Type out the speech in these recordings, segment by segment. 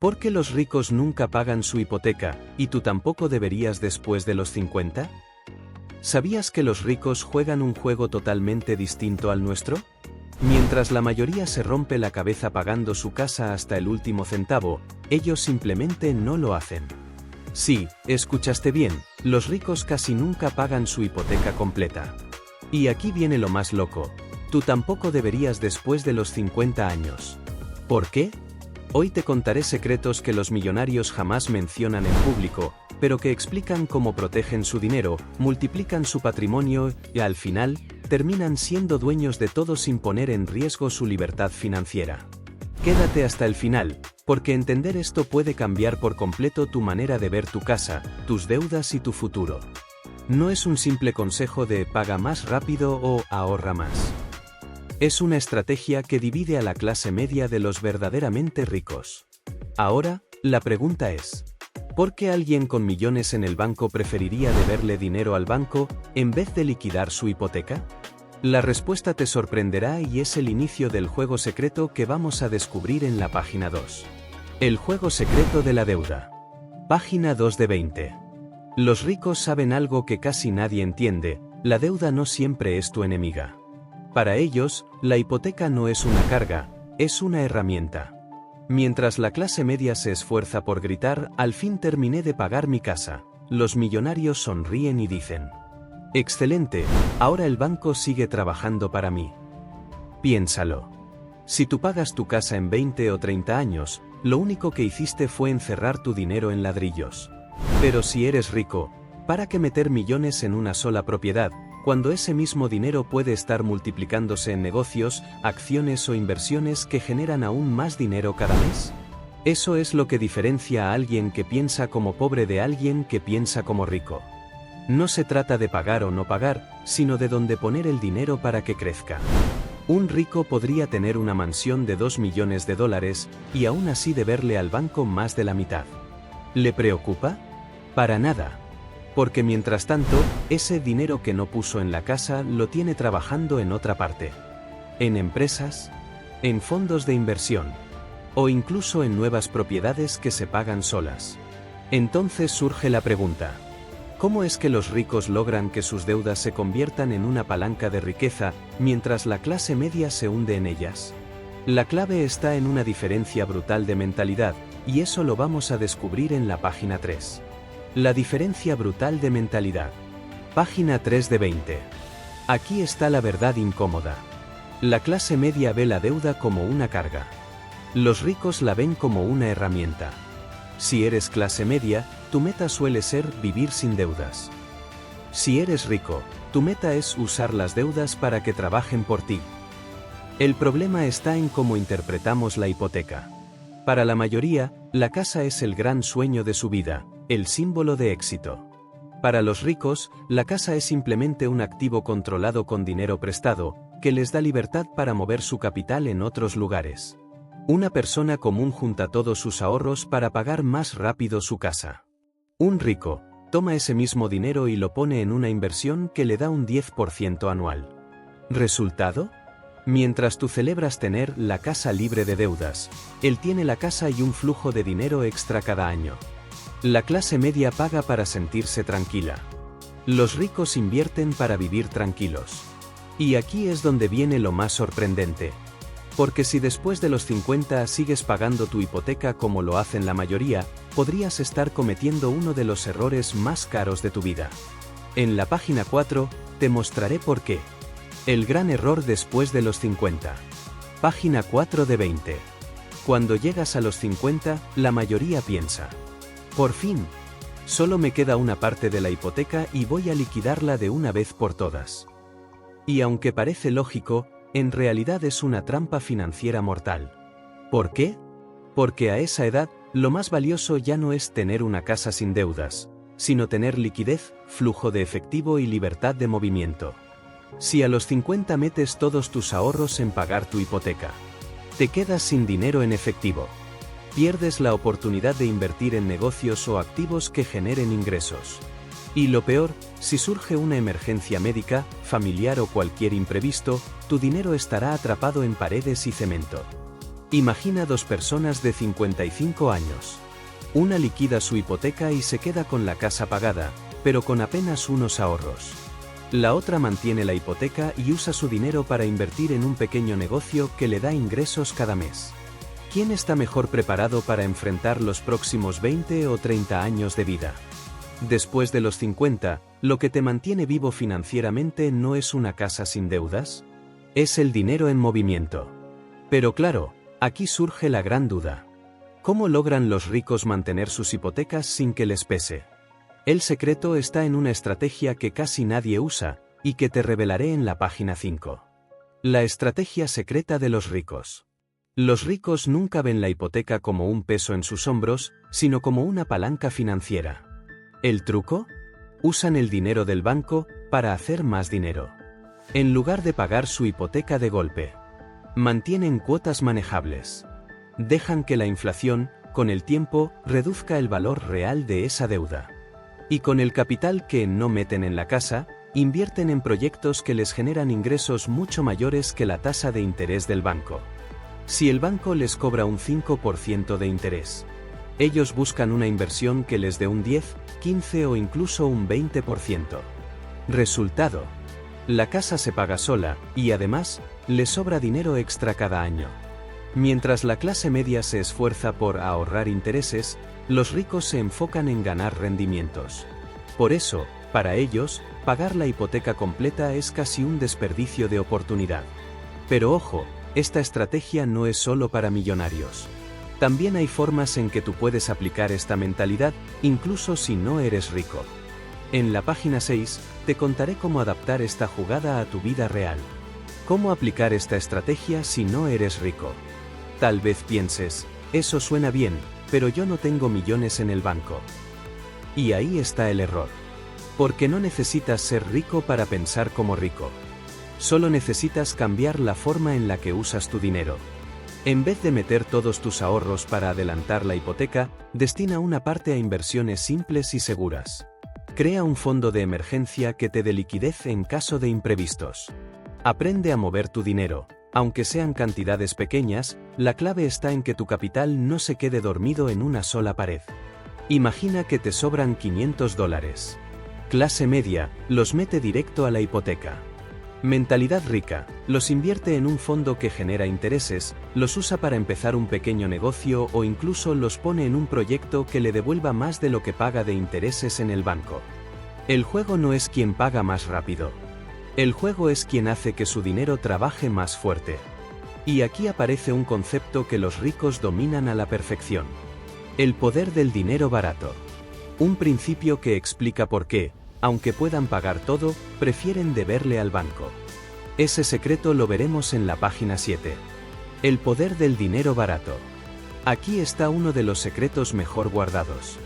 ¿Por qué los ricos nunca pagan su hipoteca, y tú tampoco deberías después de los 50? ¿Sabías que los ricos juegan un juego totalmente distinto al nuestro? Mientras la mayoría se rompe la cabeza pagando su casa hasta el último centavo, ellos simplemente no lo hacen. Sí, escuchaste bien, los ricos casi nunca pagan su hipoteca completa. Y aquí viene lo más loco, tú tampoco deberías después de los 50 años. ¿Por qué? Hoy te contaré secretos que los millonarios jamás mencionan en público, pero que explican cómo protegen su dinero, multiplican su patrimonio y, al final, terminan siendo dueños de todo sin poner en riesgo su libertad financiera. Quédate hasta el final, porque entender esto puede cambiar por completo tu manera de ver tu casa, tus deudas y tu futuro. No es un simple consejo de paga más rápido o ahorra más. Es una estrategia que divide a la clase media de los verdaderamente ricos. Ahora, la pregunta es, ¿por qué alguien con millones en el banco preferiría deberle dinero al banco, en vez de liquidar su hipoteca? La respuesta te sorprenderá y es el inicio del juego secreto que vamos a descubrir en la página 2. El juego secreto de la deuda. Página 2 de 20. Los ricos saben algo que casi nadie entiende, la deuda no siempre es tu enemiga. Para ellos, la hipoteca no es una carga, es una herramienta. Mientras la clase media se esfuerza por gritar, al fin terminé de pagar mi casa, los millonarios sonríen y dicen: excelente, ahora el banco sigue trabajando para mí. Piénsalo. Si tú pagas tu casa en 20 o 30 años, lo único que hiciste fue encerrar tu dinero en ladrillos. Pero si eres rico, ¿para qué meter millones en una sola propiedad, cuando ese mismo dinero puede estar multiplicándose en negocios, acciones o inversiones que generan aún más dinero cada mes? Eso es lo que diferencia a alguien que piensa como pobre de alguien que piensa como rico. No se trata de pagar o no pagar, sino de dónde poner el dinero para que crezca. Un rico podría tener una mansión de $2 millones y aún así deberle al banco más de la mitad. ¿Le preocupa? Para nada. Porque mientras tanto, ese dinero que no puso en la casa lo tiene trabajando en otra parte. En empresas, en fondos de inversión, o incluso en nuevas propiedades que se pagan solas. Entonces surge la pregunta: ¿cómo es que los ricos logran que sus deudas se conviertan en una palanca de riqueza, mientras la clase media se hunde en ellas? La clave está en una diferencia brutal de mentalidad, y eso lo vamos a descubrir en la página 3. La diferencia brutal de mentalidad. Página 3 de 20. Aquí está la verdad incómoda. La clase media ve la deuda como una carga. Los ricos la ven como una herramienta. Si eres clase media, tu meta suele ser vivir sin deudas. Si eres rico, tu meta es usar las deudas para que trabajen por ti. El problema está en cómo interpretamos la hipoteca. Para la mayoría, la casa es el gran sueño de su vida, el símbolo de éxito. Para los ricos, la casa es simplemente un activo controlado con dinero prestado, que les da libertad para mover su capital en otros lugares. Una persona común junta todos sus ahorros para pagar más rápido su casa. Un rico toma ese mismo dinero y lo pone en una inversión que le da un 10% anual. ¿Resultado? Mientras tú celebras tener la casa libre de deudas, él tiene la casa y un flujo de dinero extra cada año. La clase media paga para sentirse tranquila. Los ricos invierten para vivir tranquilos. Y aquí es donde viene lo más sorprendente. Porque si después de los 50 sigues pagando tu hipoteca como lo hacen la mayoría, podrías estar cometiendo uno de los errores más caros de tu vida. En la página 4, te mostraré por qué. El gran error después de los 50. Página 4 de 20. Cuando llegas a los 50, la mayoría piensa: por fin, solo me queda una parte de la hipoteca y voy a liquidarla de una vez por todas. Y aunque parece lógico, en realidad es una trampa financiera mortal. ¿Por qué? Porque a esa edad, lo más valioso ya no es tener una casa sin deudas, sino tener liquidez, flujo de efectivo y libertad de movimiento. Si a los 50 metes todos tus ahorros en pagar tu hipoteca, te quedas sin dinero en efectivo. Pierdes la oportunidad de invertir en negocios o activos que generen ingresos. Y lo peor, si surge una emergencia médica, familiar o cualquier imprevisto, tu dinero estará atrapado en paredes y cemento. Imagina dos personas de 55 años. Una liquida su hipoteca y se queda con la casa pagada, pero con apenas unos ahorros. La otra mantiene la hipoteca y usa su dinero para invertir en un pequeño negocio que le da ingresos cada mes. ¿Quién está mejor preparado para enfrentar los próximos 20 o 30 años de vida? Después de los 50, lo que te mantiene vivo financieramente no es una casa sin deudas, es el dinero en movimiento. Pero claro, aquí surge la gran duda. ¿Cómo logran los ricos mantener sus hipotecas sin que les pese? El secreto está en una estrategia que casi nadie usa, y que te revelaré en la página 5. La estrategia secreta de los ricos. Los ricos nunca ven la hipoteca como un peso en sus hombros, sino como una palanca financiera. ¿El truco? Usan el dinero del banco para hacer más dinero. En lugar de pagar su hipoteca de golpe, mantienen cuotas manejables. Dejan que la inflación, con el tiempo, reduzca el valor real de esa deuda. Y con el capital que no meten en la casa, invierten en proyectos que les generan ingresos mucho mayores que la tasa de interés del banco. Si el banco les cobra un 5% de interés, ellos buscan una inversión que les dé un 10, 15 o incluso un 20%. Resultado: la casa se paga sola, y además, les sobra dinero extra cada año. Mientras la clase media se esfuerza por ahorrar intereses, los ricos se enfocan en ganar rendimientos. Por eso, para ellos, pagar la hipoteca completa es casi un desperdicio de oportunidad. Pero ojo, esta estrategia no es solo para millonarios. También hay formas en que tú puedes aplicar esta mentalidad, incluso si no eres rico. En la página 6, te contaré cómo adaptar esta jugada a tu vida real. ¿Cómo aplicar esta estrategia si no eres rico? Tal vez pienses, eso suena bien, pero yo no tengo millones en el banco. Y ahí está el error. Porque no necesitas ser rico para pensar como rico. Solo necesitas cambiar la forma en la que usas tu dinero. En vez de meter todos tus ahorros para adelantar la hipoteca, destina una parte a inversiones simples y seguras. Crea un fondo de emergencia que te dé liquidez en caso de imprevistos. Aprende a mover tu dinero. Aunque sean cantidades pequeñas, la clave está en que tu capital no se quede dormido en una sola pared. Imagina que te sobran $500. Clase media, los mete directo a la hipoteca. Mentalidad rica, los invierte en un fondo que genera intereses, los usa para empezar un pequeño negocio o incluso los pone en un proyecto que le devuelva más de lo que paga de intereses en el banco. El juego no es quien paga más rápido. El juego es quien hace que su dinero trabaje más fuerte. Y aquí aparece un concepto que los ricos dominan a la perfección. El poder del dinero barato. Un principio que explica por qué, aunque puedan pagar todo, prefieren deberle al banco. Ese secreto lo veremos en la página 7. El poder del dinero barato. Aquí está uno de los secretos mejor guardados.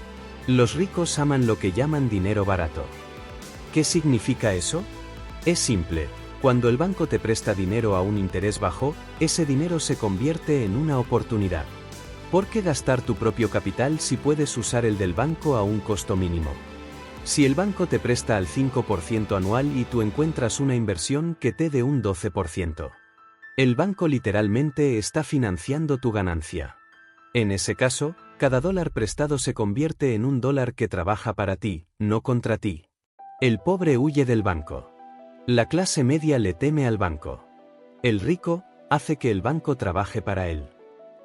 Los ricos aman lo que llaman dinero barato. ¿Qué significa eso? Es simple, cuando el banco te presta dinero a un interés bajo, ese dinero se convierte en una oportunidad. ¿Por qué gastar tu propio capital si puedes usar el del banco a un costo mínimo? Si el banco te presta al 5% anual y tú encuentras una inversión que te dé un 12%. El banco literalmente está financiando tu ganancia. En ese caso, cada dólar prestado se convierte en un dólar que trabaja para ti, no contra ti. El pobre huye del banco. La clase media le teme al banco. El rico hace que el banco trabaje para él.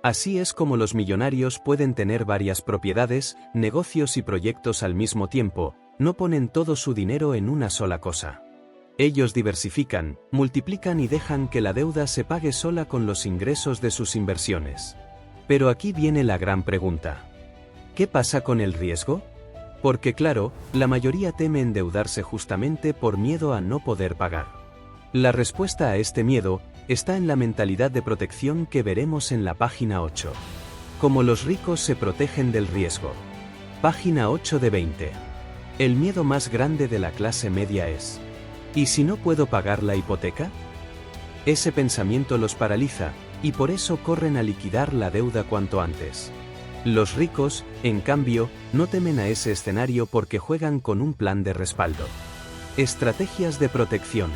Así es como los millonarios pueden tener varias propiedades, negocios y proyectos al mismo tiempo. No ponen todo su dinero en una sola cosa. Ellos diversifican, multiplican y dejan que la deuda se pague sola con los ingresos de sus inversiones. Pero aquí viene la gran pregunta. ¿Qué pasa con el riesgo? Porque claro, la mayoría teme endeudarse justamente por miedo a no poder pagar. La respuesta a este miedo está en la mentalidad de protección que veremos en la página 8. Cómo los ricos se protegen del riesgo. Página 8 de 20. El miedo más grande de la clase media es: ¿y si no puedo pagar la hipoteca? Ese pensamiento los paraliza, y por eso corren a liquidar la deuda cuanto antes. Los ricos, en cambio, no temen a ese escenario porque juegan con un plan de respaldo. Estrategias de protección.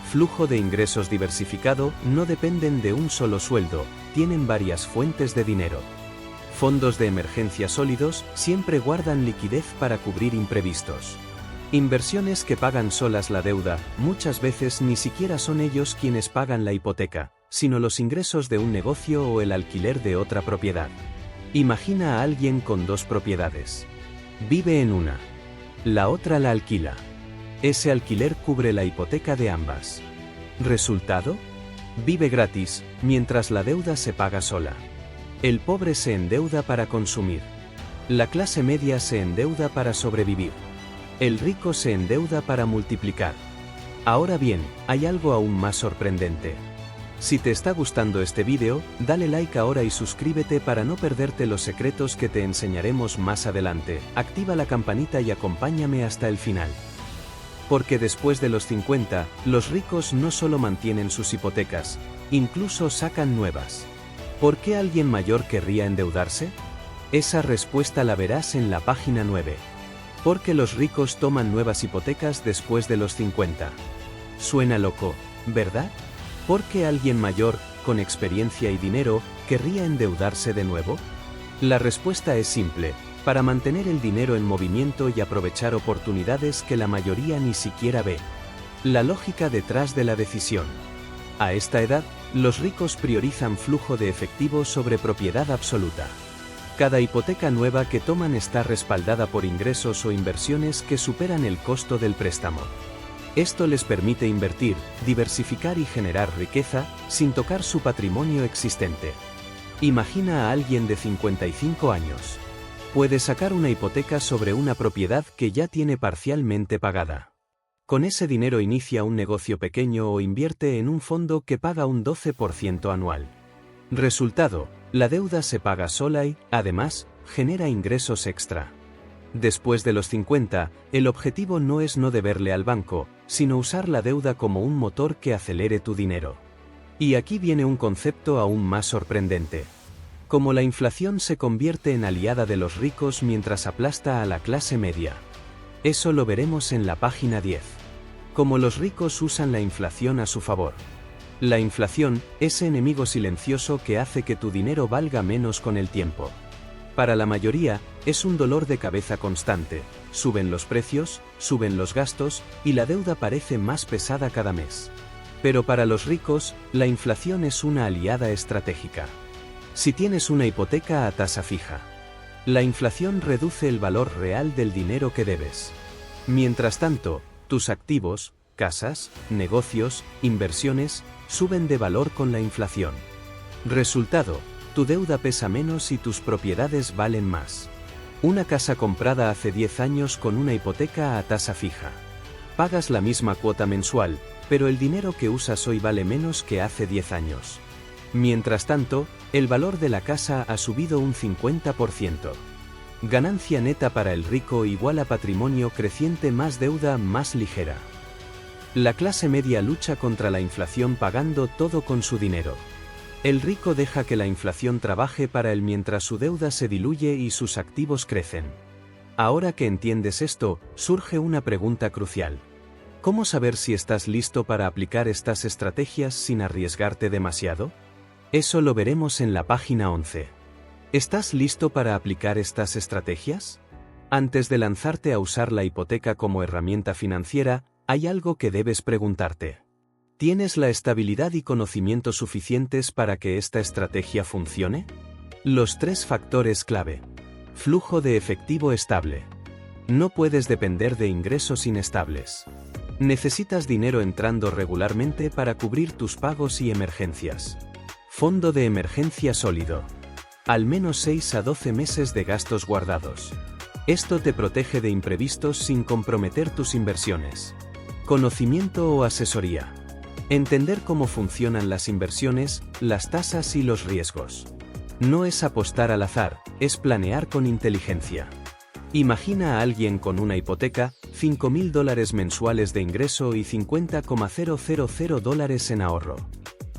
Flujo de ingresos diversificado no dependen de un solo sueldo, tienen varias fuentes de dinero. Fondos de emergencia sólidos siempre guardan liquidez para cubrir imprevistos. Inversiones que pagan solas la deuda, muchas veces ni siquiera son ellos quienes pagan la hipoteca, sino los ingresos de un negocio o el alquiler de otra propiedad. Imagina a alguien con dos propiedades. Vive en una. La otra la alquila. Ese alquiler cubre la hipoteca de ambas. ¿Resultado? Vive gratis, mientras la deuda se paga sola. El pobre se endeuda para consumir. La clase media se endeuda para sobrevivir. El rico se endeuda para multiplicar. Ahora bien, hay algo aún más sorprendente. Si te está gustando este vídeo, dale like ahora y suscríbete para no perderte los secretos que te enseñaremos más adelante. Activa la campanita y acompáñame hasta el final. Porque después de los 50, los ricos no solo mantienen sus hipotecas, incluso sacan nuevas. ¿Por qué alguien mayor querría endeudarse? Esa respuesta la verás en la página 9. Porque los ricos toman nuevas hipotecas después de los 50. Suena loco, ¿verdad? ¿Por qué alguien mayor, con experiencia y dinero, querría endeudarse de nuevo? La respuesta es simple: para mantener el dinero en movimiento y aprovechar oportunidades que la mayoría ni siquiera ve. La lógica detrás de la decisión. A esta edad, los ricos priorizan flujo de efectivo sobre propiedad absoluta. Cada hipoteca nueva que toman está respaldada por ingresos o inversiones que superan el costo del préstamo. Esto les permite invertir, diversificar y generar riqueza, sin tocar su patrimonio existente. Imagina a alguien de 55 años. Puede sacar una hipoteca sobre una propiedad que ya tiene parcialmente pagada. Con ese dinero inicia un negocio pequeño o invierte en un fondo que paga un 12% anual. Resultado: la deuda se paga sola y, además, genera ingresos extra. Después de los 50, el objetivo no es no deberle al banco, sino usar la deuda como un motor que acelere tu dinero. Y aquí viene un concepto aún más sorprendente. Como la inflación se convierte en aliada de los ricos mientras aplasta a la clase media. Eso lo veremos en la página 10. Como los ricos usan la inflación a su favor. La inflación, ese enemigo silencioso que hace que tu dinero valga menos con el tiempo. Para la mayoría, es un dolor de cabeza constante. Suben los precios, suben los gastos, y la deuda parece más pesada cada mes. Pero para los ricos, la inflación es una aliada estratégica. Si tienes una hipoteca a tasa fija, la inflación reduce el valor real del dinero que debes. Mientras tanto, tus activos, casas, negocios, inversiones, suben de valor con la inflación. Resultado: tu deuda pesa menos y tus propiedades valen más. Una casa comprada hace 10 años con una hipoteca a tasa fija. Pagas la misma cuota mensual, pero el dinero que usas hoy vale menos que hace 10 años. Mientras tanto, el valor de la casa ha subido un 50%. Ganancia neta para el rico igual a patrimonio creciente más deuda más ligera. La clase media lucha contra la inflación pagando todo con su dinero. El rico deja que la inflación trabaje para él mientras su deuda se diluye y sus activos crecen. Ahora que entiendes esto, surge una pregunta crucial. ¿Cómo saber si estás listo para aplicar estas estrategias sin arriesgarte demasiado? Eso lo veremos en la página 11. ¿Estás listo para aplicar estas estrategias? Antes de lanzarte a usar la hipoteca como herramienta financiera, hay algo que debes preguntarte. ¿Tienes la estabilidad y conocimientos suficientes para que esta estrategia funcione? Los 3 factores clave. Flujo de efectivo estable. No puedes depender de ingresos inestables. Necesitas dinero entrando regularmente para cubrir tus pagos y emergencias. Fondo de emergencia sólido. Al menos 6 a 12 meses de gastos guardados. Esto te protege de imprevistos sin comprometer tus inversiones. Conocimiento o asesoría. Entender cómo funcionan las inversiones, las tasas y los riesgos. No es apostar al azar, es planear con inteligencia. Imagina a alguien con una hipoteca, $5.000 mensuales de ingreso y $50,000 en ahorro.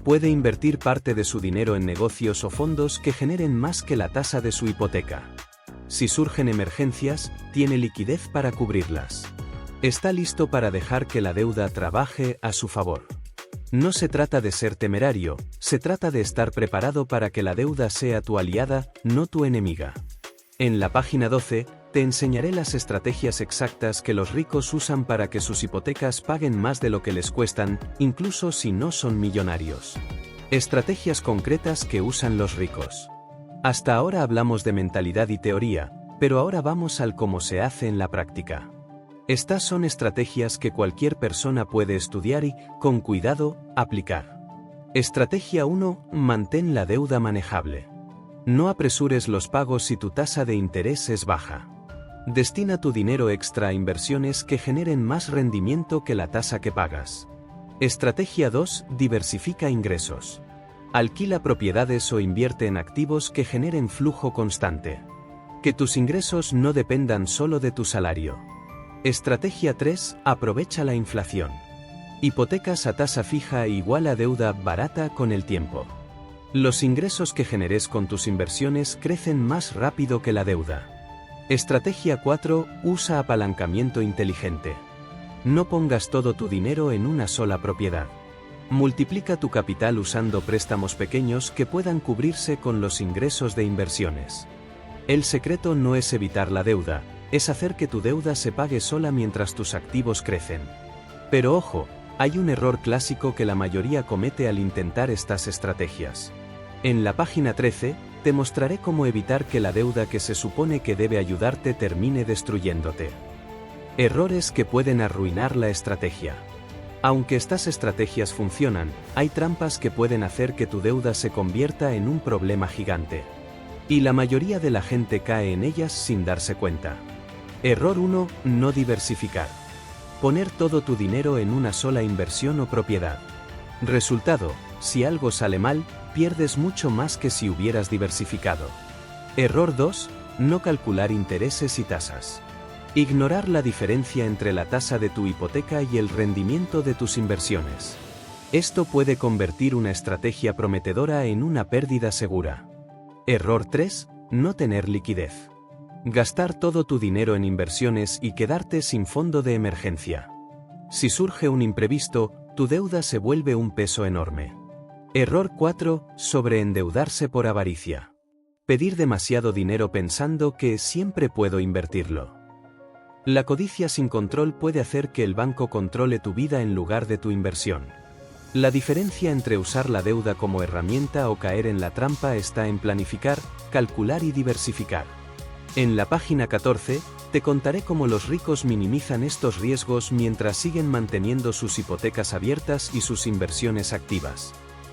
Puede invertir parte de su dinero en negocios o fondos que generen más que la tasa de su hipoteca. Si surgen emergencias, tiene liquidez para cubrirlas. Está listo para dejar que la deuda trabaje a su favor. No se trata de ser temerario, se trata de estar preparado para que la deuda sea tu aliada, no tu enemiga. En la página 12, te enseñaré las estrategias exactas que los ricos usan para que sus hipotecas paguen más de lo que les cuestan, incluso si no son millonarios. Estrategias concretas que usan los ricos. Hasta ahora hablamos de mentalidad y teoría, pero ahora vamos al cómo se hace en la práctica. Estas son estrategias que cualquier persona puede estudiar y, con cuidado, aplicar. Estrategia 1. Mantén la deuda manejable. No apresures los pagos si tu tasa de interés es baja. Destina tu dinero extra a inversiones que generen más rendimiento que la tasa que pagas. Estrategia 2. Diversifica ingresos. Alquila propiedades o invierte en activos que generen flujo constante. Que tus ingresos no dependan solo de tu salario. Estrategia 3. Aprovecha la inflación. Hipotecas a tasa fija igual a deuda barata con el tiempo. Los ingresos que generes con tus inversiones crecen más rápido que la deuda. Estrategia 4. Usa apalancamiento inteligente. No pongas todo tu dinero en una sola propiedad. Multiplica tu capital usando préstamos pequeños que puedan cubrirse con los ingresos de inversiones. El secreto no es evitar la deuda, es hacer que tu deuda se pague sola mientras tus activos crecen. Pero ojo, hay un error clásico que la mayoría comete al intentar estas estrategias. En la página 13, te mostraré cómo evitar que la deuda que se supone que debe ayudarte termine destruyéndote. Errores que pueden arruinar la estrategia. Aunque estas estrategias funcionan, hay trampas que pueden hacer que tu deuda se convierta en un problema gigante. Y la mayoría de la gente cae en ellas sin darse cuenta. Error 1. No diversificar. Poner todo tu dinero en una sola inversión o propiedad. Resultado, si algo sale mal, pierdes mucho más que si hubieras diversificado. Error 2. No calcular intereses y tasas. Ignorar la diferencia entre la tasa de tu hipoteca y el rendimiento de tus inversiones. Esto puede convertir una estrategia prometedora en una pérdida segura. Error 3. No tener liquidez. Gastar todo tu dinero en inversiones y quedarte sin fondo de emergencia. Si surge un imprevisto, tu deuda se vuelve un peso enorme. Error 4. Sobreendeudarse por avaricia. Pedir demasiado dinero pensando que siempre puedo invertirlo. La codicia sin control puede hacer que el banco controle tu vida en lugar de tu inversión. La diferencia entre usar la deuda como herramienta o caer en la trampa está en planificar, calcular y diversificar. En la página 14, te contaré cómo los ricos minimizan estos riesgos mientras siguen manteniendo sus hipotecas abiertas y sus inversiones activas.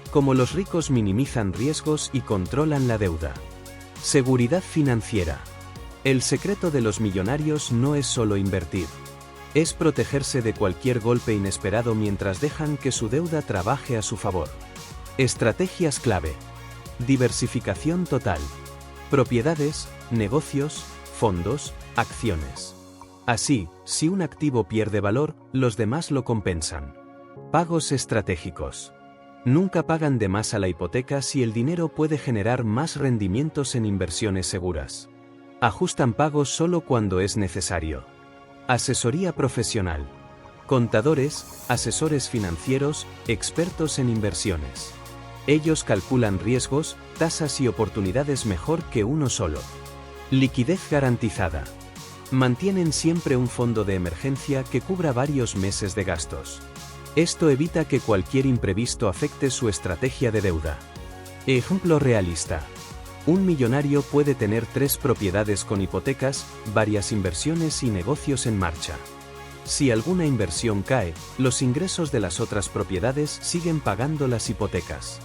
Cómo los ricos minimizan riesgos y controlan la deuda. Seguridad financiera. El secreto de los millonarios no es solo invertir. Es protegerse de cualquier golpe inesperado mientras dejan que su deuda trabaje a su favor. Estrategias clave. Diversificación total. Propiedades, negocios, fondos, acciones. Así, si un activo pierde valor, los demás lo compensan. Pagos estratégicos. Nunca pagan de más a la hipoteca si el dinero puede generar más rendimientos en inversiones seguras. Ajustan pagos solo cuando es necesario. Asesoría profesional. Contadores, asesores financieros, expertos en inversiones. Ellos calculan riesgos, tasas y oportunidades mejor que uno solo. Liquidez garantizada. Mantienen siempre un fondo de emergencia que cubra varios meses de gastos. Esto evita que cualquier imprevisto afecte su estrategia de deuda. Ejemplo realista. Un millonario puede tener 3 propiedades con hipotecas, varias inversiones y negocios en marcha. Si alguna inversión cae, los ingresos de las otras propiedades siguen pagando las hipotecas.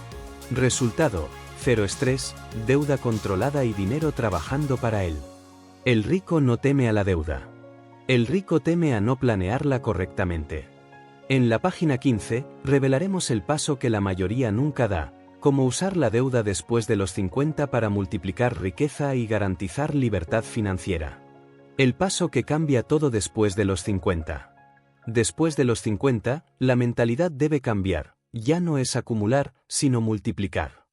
Resultado: cero estrés, deuda controlada y dinero trabajando para él. El rico no teme a la deuda. El rico teme a no planearla correctamente. En la página 15, revelaremos el paso que la mayoría nunca da: cómo usar la deuda después de los 50 para multiplicar riqueza y garantizar libertad financiera. El paso que cambia todo después de los 50. Después de los 50, la mentalidad debe cambiar, ya no es acumular, sino multiplicar.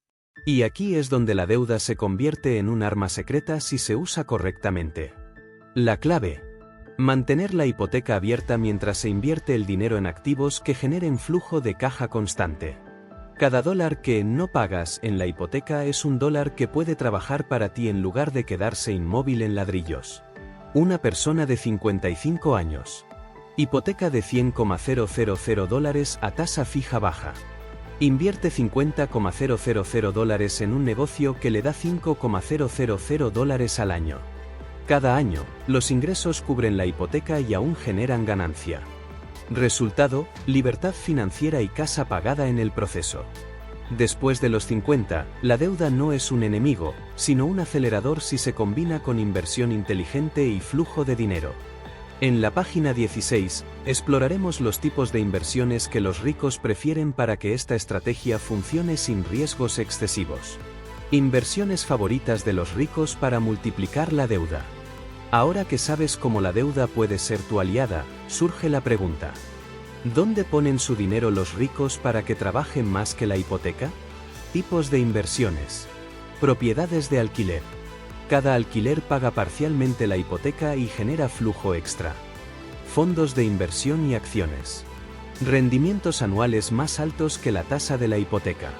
Y aquí es donde la deuda se convierte en un arma secreta si se usa correctamente. La clave: Mantener la hipoteca abierta mientras se invierte el dinero en activos que generen flujo de caja constante. Cada dólar que no pagas en la hipoteca es un dólar que puede trabajar para ti en lugar de quedarse inmóvil en ladrillos. Una persona de 55 años. Hipoteca de $100,000 a tasa fija baja. Invierte $50,000 en un negocio que le da $5,000 al año. Cada año, los ingresos cubren la hipoteca y aún generan ganancia. Resultado, libertad financiera y casa pagada en el proceso. Después de los 50, la deuda no es un enemigo, sino un acelerador si se combina con inversión inteligente y flujo de dinero. En la página 16, exploraremos los tipos de inversiones que los ricos prefieren para que esta estrategia funcione sin riesgos excesivos. Inversiones favoritas de los ricos para multiplicar la deuda. Ahora que sabes cómo la deuda puede ser tu aliada, surge la pregunta: ¿dónde ponen su dinero los ricos para que trabajen más que la hipoteca? Tipos de inversiones. Propiedades de alquiler. Cada alquiler paga parcialmente la hipoteca y genera flujo extra. Fondos de inversión y acciones. Rendimientos anuales más altos que la tasa de la hipoteca.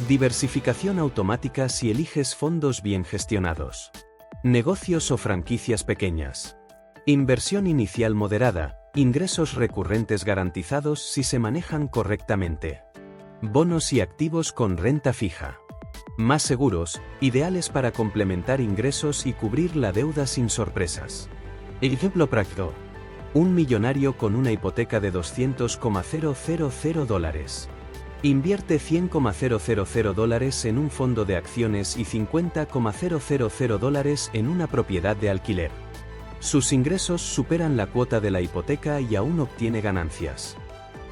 Diversificación automática si eliges fondos bien gestionados. Negocios o franquicias pequeñas. Inversión inicial moderada, ingresos recurrentes garantizados si se manejan correctamente. Bonos y activos con renta fija. Más seguros, ideales para complementar ingresos y cubrir la deuda sin sorpresas. Ejemplo práctico. Un millonario con una hipoteca de $200,000. Invierte $100,000 en un fondo de acciones y $50,000 en una propiedad de alquiler. Sus ingresos superan la cuota de la hipoteca y aún obtiene ganancias.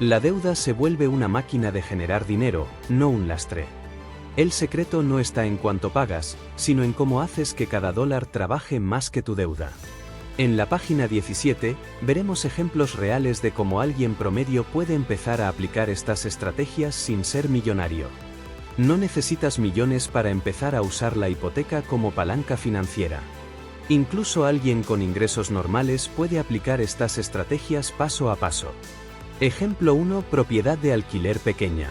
La deuda se vuelve una máquina de generar dinero, no un lastre. El secreto no está en cuánto pagas, sino en cómo haces que cada dólar trabaje más que tu deuda. En la página 17, veremos ejemplos reales de cómo alguien promedio puede empezar a aplicar estas estrategias sin ser millonario. No necesitas millones para empezar a usar la hipoteca como palanca financiera. Incluso alguien con ingresos normales puede aplicar estas estrategias paso a paso. Ejemplo 1. Propiedad de alquiler pequeña.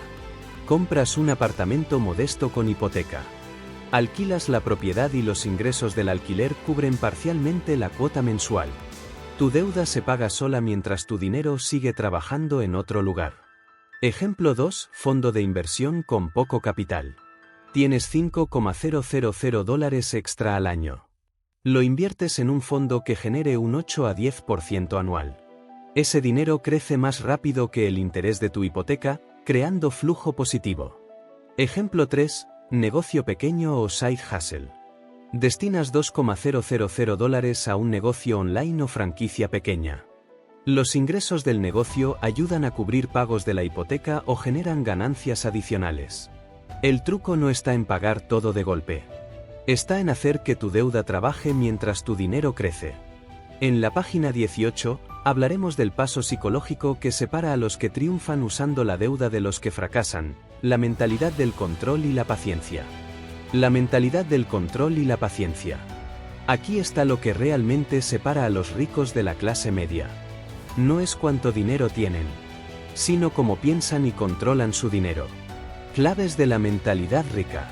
Compras un apartamento modesto con hipoteca. Alquilas la propiedad y los ingresos del alquiler cubren parcialmente la cuota mensual. Tu deuda se paga sola mientras tu dinero sigue trabajando en otro lugar. Ejemplo 2. Fondo de inversión con poco capital. Tienes $5,000 extra al año. Lo inviertes en un fondo que genere un 8 a 10% anual. Ese dinero crece más rápido que el interés de tu hipoteca, creando flujo positivo. Ejemplo 3. Negocio pequeño o side hustle. Destinas $2,000 a un negocio online o franquicia pequeña. Los ingresos del negocio ayudan a cubrir pagos de la hipoteca o generan ganancias adicionales. El truco no está en pagar todo de golpe. Está en hacer que tu deuda trabaje mientras tu dinero crece. En la página 18, hablaremos del paso psicológico que separa a los que triunfan usando la deuda de los que fracasan, la mentalidad del control y la paciencia. La mentalidad del control y la paciencia. Aquí está lo que realmente separa a los ricos de la clase media. No es cuánto dinero tienen, sino cómo piensan y controlan su dinero. Claves de la mentalidad rica.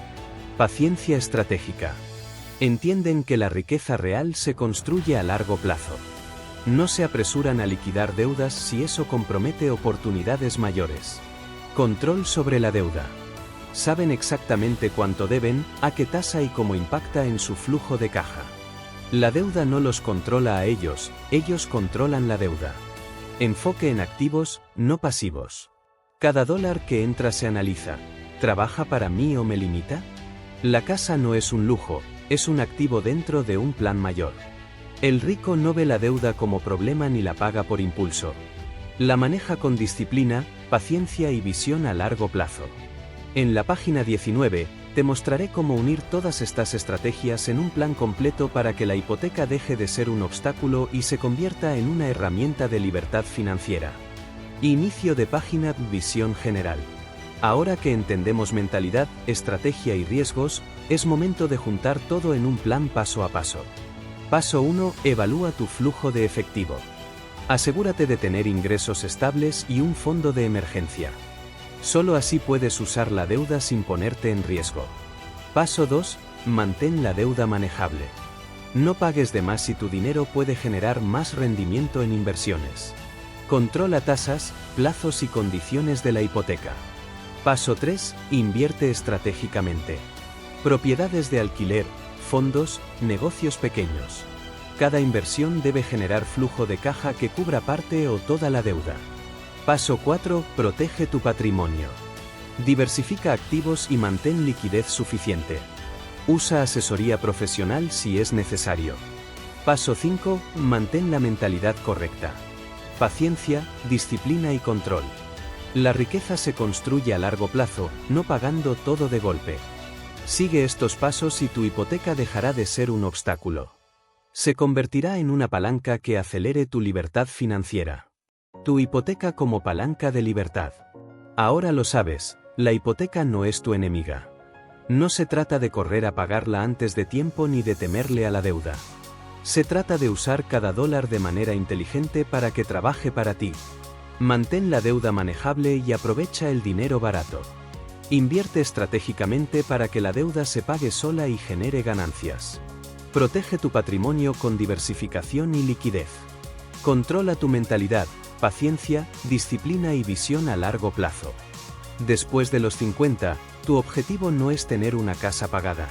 Paciencia estratégica. Entienden que la riqueza real se construye a largo plazo. No se apresuran a liquidar deudas si eso compromete oportunidades mayores. Control sobre la deuda. Saben exactamente cuánto deben, a qué tasa y cómo impacta en su flujo de caja. La deuda no los controla a ellos, ellos controlan la deuda. Enfoque en activos, no pasivos. Cada dólar que entra se analiza. ¿Trabaja para mí o me limita? La casa no es un lujo, es un activo dentro de un plan mayor. El rico no ve la deuda como problema ni la paga por impulso. La maneja con disciplina, paciencia y visión a largo plazo. En la página 19, te mostraré cómo unir todas estas estrategias en un plan completo para que la hipoteca deje de ser un obstáculo y se convierta en una herramienta de libertad financiera. Inicio de página. Visión general. Ahora que entendemos mentalidad, estrategia y riesgos, es momento de juntar todo en un plan paso a paso. Paso 1. Evalúa tu flujo de efectivo. Asegúrate de tener ingresos estables y un fondo de emergencia. Solo así puedes usar la deuda sin ponerte en riesgo. Paso 2. Mantén la deuda manejable. No pagues de más si tu dinero puede generar más rendimiento en inversiones. Controla tasas, plazos y condiciones de la hipoteca. Paso 3. Invierte estratégicamente. Propiedades de alquiler, fondos, negocios pequeños. Cada inversión debe generar flujo de caja que cubra parte o toda la deuda. Paso 4. Protege tu patrimonio. Diversifica activos y mantén liquidez suficiente. Usa asesoría profesional si es necesario. Paso 5. Mantén la mentalidad correcta. Paciencia, disciplina y control. La riqueza se construye a largo plazo, no pagando todo de golpe. Sigue estos pasos y tu hipoteca dejará de ser un obstáculo. Se convertirá en una palanca que acelere tu libertad financiera. Tu hipoteca como palanca de libertad. Ahora lo sabes, la hipoteca no es tu enemiga. No se trata de correr a pagarla antes de tiempo ni de temerle a la deuda. Se trata de usar cada dólar de manera inteligente para que trabaje para ti. Mantén la deuda manejable y aprovecha el dinero barato. Invierte estratégicamente para que la deuda se pague sola y genere ganancias. Protege tu patrimonio con diversificación y liquidez. Controla tu mentalidad, paciencia, disciplina y visión a largo plazo. Después de los 50, tu objetivo no es tener una casa pagada.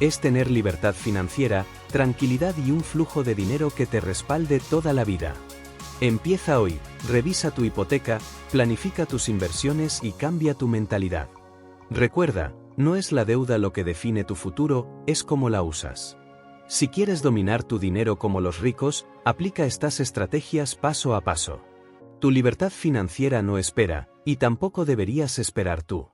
Es tener libertad financiera, tranquilidad y un flujo de dinero que te respalde toda la vida. Empieza hoy, revisa tu hipoteca, planifica tus inversiones y cambia tu mentalidad. Recuerda, no es la deuda lo que define tu futuro, es cómo la usas. Si quieres dominar tu dinero como los ricos, aplica estas estrategias paso a paso. Tu libertad financiera no espera, y tampoco deberías esperar tú.